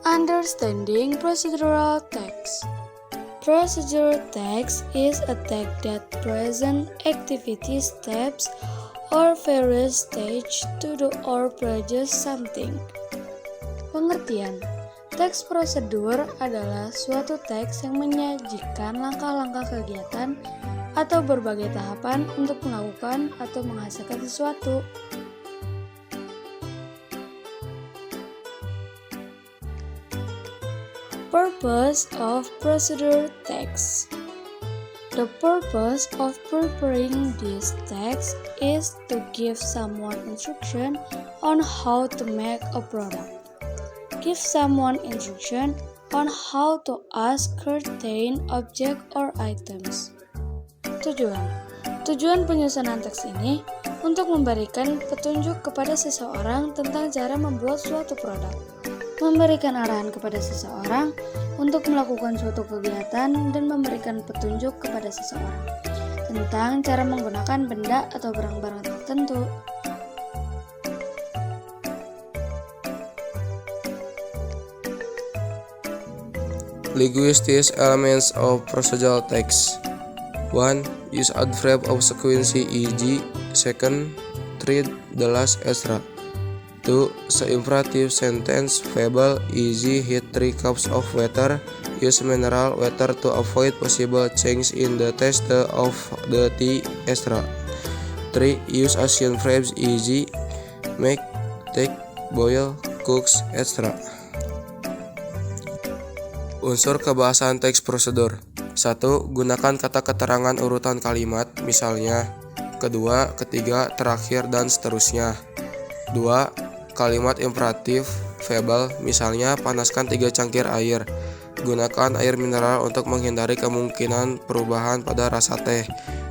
Understanding procedural text. Procedural text is a text that presents activity steps or various stages to do or produce something. Pengertian. Teks prosedur adalah suatu teks yang menyajikan langkah-langkah kegiatan atau berbagai tahapan untuk melakukan atau menghasilkan sesuatu. Purpose of procedure text. The purpose of preparing this text is to give someone instruction on how to make a product. Give someone instruction on how to ask certain object or items. Tujuan penyusunan teks ini untuk memberikan petunjuk kepada seseorang tentang cara membuat suatu produk, memberikan arahan kepada seseorang untuk melakukan suatu kegiatan, dan memberikan petunjuk kepada seseorang tentang cara menggunakan benda atau barang-barang tertentu. Linguistic elements of procedural text. 1. Use adverb of sequence e.g. second, third, the last, etc. 2. Se-imperative sentence fable e.g. hit 3 cups of water. Use mineral water to avoid possible change in the taste of the tea, etc. 3. Use action verbs e.g. make, take, boil, cooks, etc. Unsur kebahasaan teks prosedur. 1. Gunakan kata keterangan urutan kalimat, misalnya kedua, ketiga, terakhir, dan seterusnya. 2. Kalimat imperatif verbal, misalnya panaskan 3 cangkir air. Gunakan air mineral untuk menghindari kemungkinan perubahan pada rasa teh.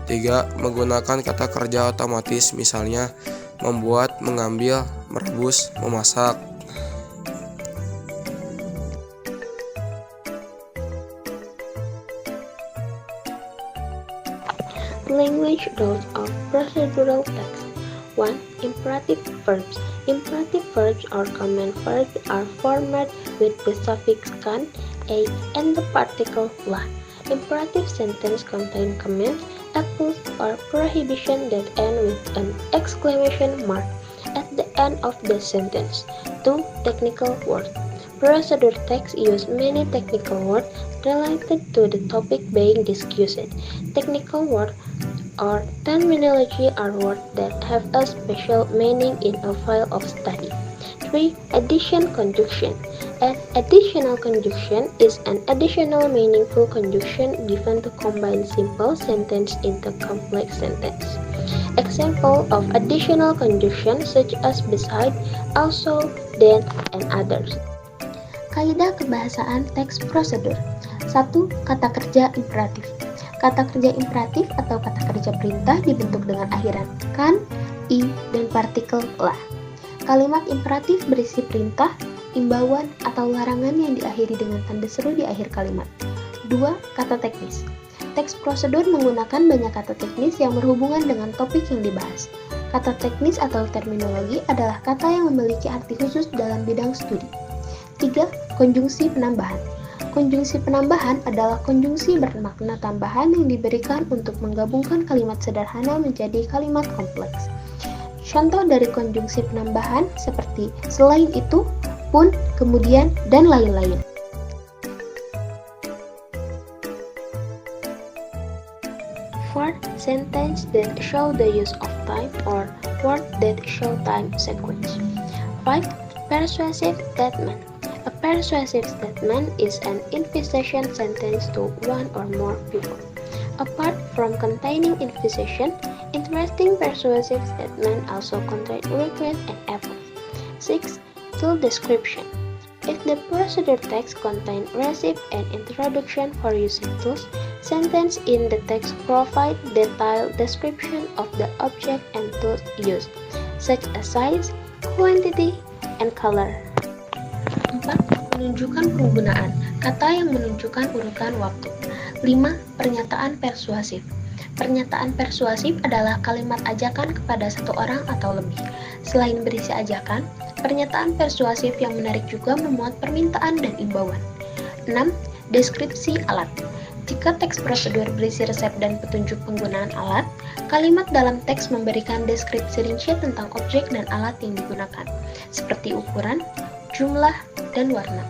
3. Menggunakan kata kerja otomatis, misalnya membuat, mengambil, merebus, memasak. Language rules of procedural text. 1. Imperative verbs. Imperative verbs or command verbs are formed with the suffix "kan", "a", and the particle "la". Imperative sentence contain commands, apples, or prohibition that end with an exclamation mark at the end of the sentence. 2. Technical words. Procedure text use many technical words related to the topic being discussed. Technical words or terminology are words that have a special meaning in a field of study. 3. Addition conjunction. An additional conjunction is an additional meaningful conjunction given to combine simple sentence into complex sentence. Example of additional conjunction such as beside, also, then, and others. Kaidah kebahasaan teks prosedur. 1. Kata kerja imperatif. Kata kerja imperatif atau kata kerja perintah dibentuk dengan akhiran "kan", "i", dan partikel "la". Kalimat imperatif berisi perintah, imbauan, atau larangan yang diakhiri dengan tanda seru di akhir kalimat. 2. Kata teknis. Teks prosedur menggunakan banyak kata teknis yang berhubungan dengan topik yang dibahas. Kata teknis atau terminologi adalah kata yang memiliki arti khusus dalam bidang studi. 3. Konjungsi penambahan. Konjungsi penambahan adalah konjungsi bermakna tambahan yang diberikan untuk menggabungkan kalimat sederhana menjadi kalimat kompleks. Contoh dari konjungsi penambahan seperti selain itu, pun, kemudian, dan lain-lain. Fourth, sentence that show the use of time or word that show time sequence. 5. Persuasive statement. A persuasive statement is an invitation sentence to one or more people. Apart from containing invitation, interesting persuasive statement also contain request and effort. 6. Tool description. If the procedure text contain receipt and introduction for using tools, sentence in the text provide detailed description of the object and tools used, such as size, quantity, and color. 4. Menunjukkan penggunaan kata yang menunjukkan urutan waktu. 5. Pernyataan persuasif. Pernyataan persuasif adalah kalimat ajakan kepada satu orang atau lebih. Selain berisi ajakan, pernyataan persuasif yang menarik juga memuat permintaan dan imbauan. 6. Deskripsi alat. Jika teks prosedur berisi resep dan petunjuk penggunaan alat, kalimat dalam teks memberikan deskripsi rinci tentang objek dan alat yang digunakan, seperti ukuran, jumlah, dan warna.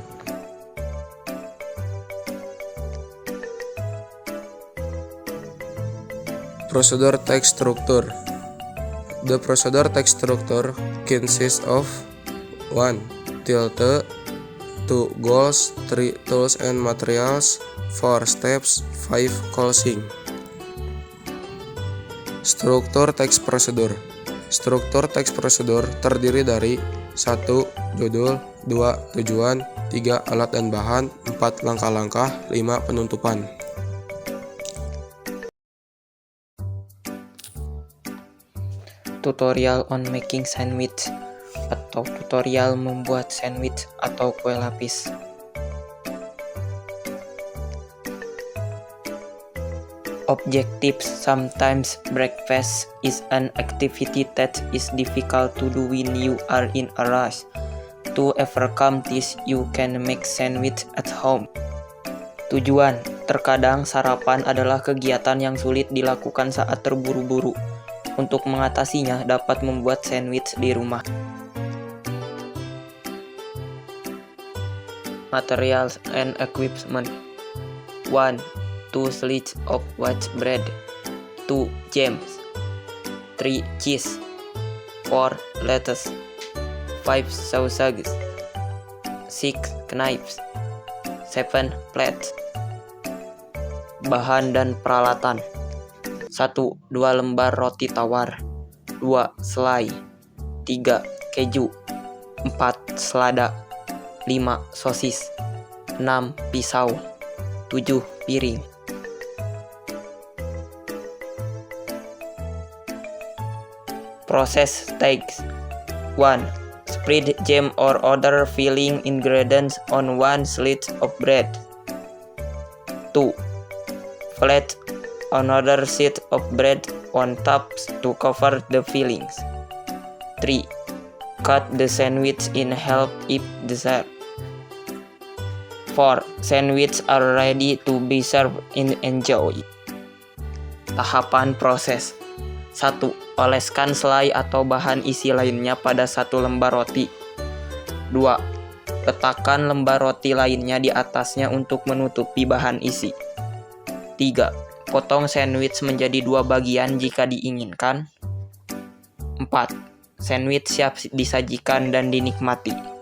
Procedure text structure. The procedure text structure consists of 1. Title, 2. Goals, 3. Tools and materials, 4. Steps, 5. Closing. Struktur teks prosedur. Struktur teks prosedur terdiri dari 1. Judul, 2. Tujuan, 3. Alat dan bahan, 4. Langkah-langkah, 5. Penutupan. Tutorial on making sandwich atau tutorial membuat sandwich atau kue lapis. Objectives. Sometimes breakfast is an activity that is difficult to do when you are in a rush. To overcome this, you can make sandwich at home. Tujuan. Terkadang sarapan adalah kegiatan yang sulit dilakukan saat terburu-buru. Untuk mengatasinya, dapat membuat sandwich di rumah. Materials and equipment. 1. 2 slices of white bread, 2 jams, 3 cheese, 4 lettuce, 5 sausages, 6 knives, 7 plates. Bahan dan peralatan. 1. 2 lembar roti tawar, 2 selai, 3 keju, 4 selada, 5 sosis, 6 pisau, 7 piring. Process steaks. 1. Spread jam or other filling ingredients on 1 slice of bread. 2. Flat another sheet of bread on top to cover the fillings. 3. Cut the sandwich in half if desired. 4. Sandwiches are ready to be served and enjoy. Tahapan proses. 1. Oleskan selai atau bahan isi lainnya pada 1 lembar roti. 2. Letakkan lembar roti lainnya di atasnya untuk menutupi bahan isi. 3. Potong sandwich menjadi 2 bagian jika diinginkan. 4. Sandwich siap disajikan dan dinikmati.